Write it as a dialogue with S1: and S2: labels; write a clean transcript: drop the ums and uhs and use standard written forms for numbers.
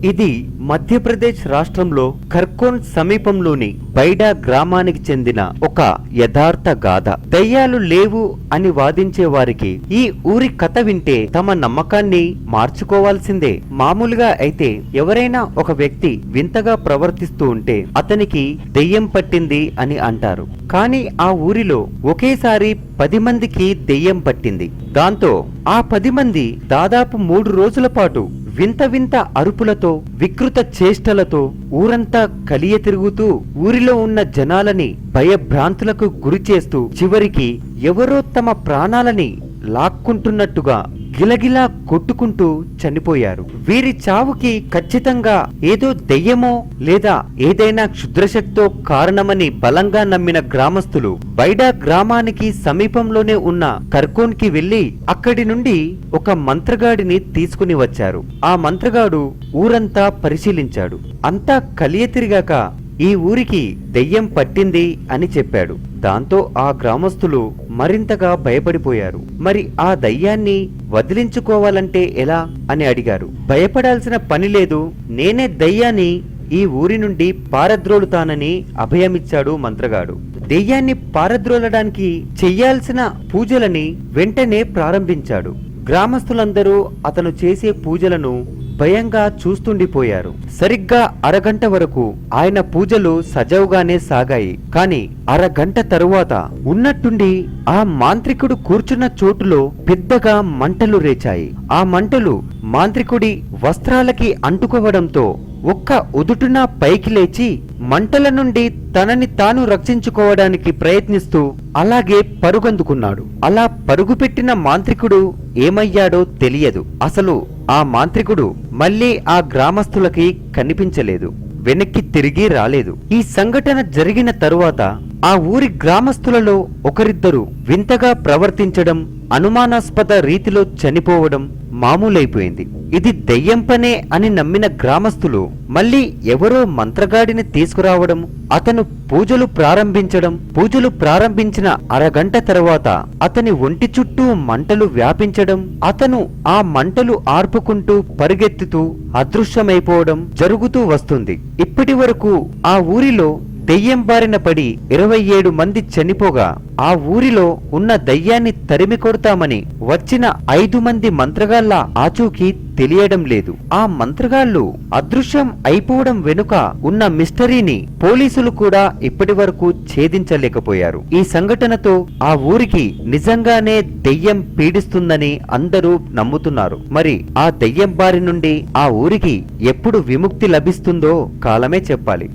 S1: ఇది మధ్యప్రదేశ్ రాష్ట్రంలో ఖర్గోన్ సమీపంలోని బైడా గ్రామానికి చెందిన ఒక యథార్థ గాథ. దయ్యాలు లేవు అని వాదించే వారికి ఈ ఊరి కథ వింటే తమ నమ్మకాన్ని మార్చుకోవాల్సిందే. మామూలుగా అయితే ఎవరైనా ఒక వ్యక్తి వింతగా ప్రవర్తిస్తూ ఉంటే అతనికి దెయ్యం పట్టింది అని అంటారు. కానీ ఆ ఊరిలో ఒకేసారి 10 మందికి దెయ్యం పట్టింది. దాంతో ఆ 10 మంది దాదాపు 3 రోజుల పాటు వింత వింత అరుపులతో వికృత చేష్టలతో ఊరంతా కలియ తిరుగుతూ ఊరిలో ఉన్న జనాలని భయభ్రాంతులకు గురి చేస్తూ చివరికి ఎవరో తమ ప్రాణాలని లాక్కుంటున్నట్టుగా గిలగిలా కొట్టుకుంటూ చనిపోయారు. వీరి చావుకి ఖచ్చితంగా ఏదో దెయ్యమో లేదా ఏదైనా క్షుద్రశక్తో కారణమని బలంగా నమ్మిన గ్రామస్తులు బైడా గ్రామానికి సమీపంలోనే ఉన్న ఖర్గోన్ కి వెళ్లి అక్కడి నుండి ఒక మంత్రగాడిని తీసుకుని వచ్చారు. ఆ మంత్రగాడు ఊరంతా పరిశీలించాడు. అంతా కలియ తిరిగాక ఈ ఊరికి దెయ్యం పట్టింది అని చెప్పాడు. దాంతో ఆ గ్రామస్తులు మరింతగా భయపడిపోయారు. మరి ఆ దయ్యాన్ని వదిలించుకోవాలంటే ఎలా అని అడిగారు. భయపడాల్సిన పని లేదు, నేనే దయ్యాన్ని ఈ ఊరి నుండి పారద్రోలుతానని అభయమిచ్చాడు మంత్రగాడు. దెయ్యాన్ని పారద్రోలడానికి చెయ్యాల్సిన పూజలని వెంటనే ప్రారంభించాడు. గ్రామస్తులందరూ అతను చేసే పూజలను భయంగా చూస్తుండిపోయారు. సరిగ్గా అరగంట వరకు ఆయన పూజలు సజావుగానే సాగాయి. కాని అరగంట తరువాత ఉన్నట్టుండి ఆ మాంత్రికుడు కూర్చున్న చోటులో పెద్దగా మంటలు రేచాయి. ఆ మంటలు మాంత్రికుడి వస్త్రాలకి అంటుకోవడంతో ఒక్క ఉదుటున పైకి లేచి మంటల నుండి తనని తాను రక్షించుకోవడానికి ప్రయత్నిస్తూ అలాగే పరుగందుకున్నాడు. అలా పరుగుపెట్టిన మాంత్రికుడు ఏమయ్యాడో తెలియదు. అసలు ఆ మాంత్రికుడు మళ్లీ ఆ గ్రామస్తులకి కనిపించలేదు, వెనక్కి తిరిగి రాలేదు. ఈ సంఘటన జరిగిన తరువాత ఆ ఊరి గ్రామస్తులలో ఒకరిద్దరు వింతగా ప్రవర్తించడం, అనుమానాస్పద రీతిలో చనిపోవడం మామూలైపోయింది. ఇది దెయ్యం పనే అని నమ్మిన గ్రామస్తులు మళ్ళీ ఎవరో మంత్రగాడిని తీసుకురావడం, అతను పూజలు ప్రారంభించిన అరగంట తరువాత అతని ఒంటి చుట్టూ మంటలు వ్యాపించడం, అతను ఆ మంటలు ఆర్పుకుంటూ పరిగెత్తుతూ అదృశ్యమైపోవడం జరుగుతూ వస్తుంది. ఇప్పటి వరకు ఆ ఊరిలో దెయ్యం బారిన పడి 27 మంది చనిపోగా ఆ ఊరిలో ఉన్న దయ్యాన్ని తరిమి కొడతామని వచ్చిన 5 మంది మంత్రగాళ్ల ఆచూకీ తెలియడం లేదు. ఆ మంత్రగాళ్లు అదృశ్యం అయిపోవడం వెనుక ఉన్న మిస్టరీని పోలీసులు కూడా ఇప్పటి వరకు ఛేదించలేకపోయారు. ఈ సంఘటనతో ఆ ఊరికి నిజంగానే దెయ్యం పీడిస్తుందని అందరూ నమ్ముతున్నారు. మరి ఆ దెయ్యం బారి నుండి ఆ ఊరికి ఎప్పుడు విముక్తి లభిస్తుందో కాలమే చెప్పాలి.